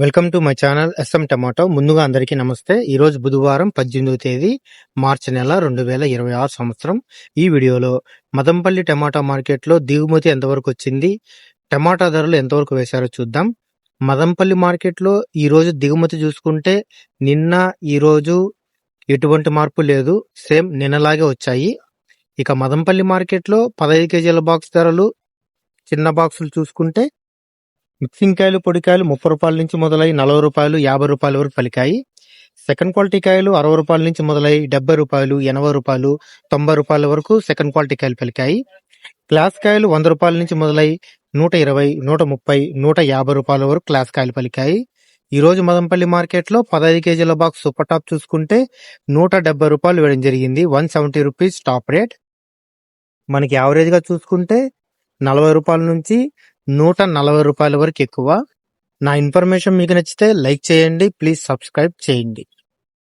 Welcome to my channel S M tomato. ముందుగా అందరికీ నమస్తే. ఈరోజు బుధవారం 18వ తేదీ మార్చి నెల 2026 సంవత్సరం. ఈ వీడియోలో మదంపల్లి టమాటా మార్కెట్లో దిగుమతి ఎంతవరకు వచ్చింది, టమాటా ధరలు ఎంతవరకు వేశారో చూద్దాం. మదంపల్లి మార్కెట్లో ఈరోజు దిగుమతి చూసుకుంటే నిన్న ఈరోజు ఎటువంటి మార్పు లేదు, సేమ్ నిన్నలాగే వచ్చాయి. ఇక మదంపల్లి మార్కెట్లో 15 కేజీల బాక్స్ ధరలు, చిన్న బాక్సులు చూసుకుంటే మిక్సింగ్ కాయలు, పొడికాయలు 30 రూపాయల నుంచి మొదలై 40 రూపాయలు, 50 రూపాయల వరకు పలికాయి. సెకండ్ క్వాలిటీ కాయలు 60 రూపాయల నుంచి మొదలై 70 రూపాయలు, 80 రూపాయలు, 90 రూపాయల వరకు సెకండ్ క్వాలిటీ కాయలు పలికాయి. క్లాస్ కాయలు 100 రూపాయల నుంచి మొదలై 120, 130, 150 రూపాయల వరకు క్లాస్ కాయలు పలికాయి. ఈ రోజు మదంపల్లి మార్కెట్లో 15 కేజీల బాక్స్ సూపర్ టాప్ చూసుకుంటే 170 రూపాయలు వేయడం జరిగింది. 170 రూపీస్ టాప్ రేట్. మనకి యావరేజ్ గా చూసుకుంటే 40 రూపాయల నుంచి 140 రూపాయల వరకు ఎక్కువ. నా ఇన్ఫర్మేషన్ మీకు నచ్చితే లైక్ చేయండి, ప్లీజ్ సబ్స్క్రైబ్ చేయండి.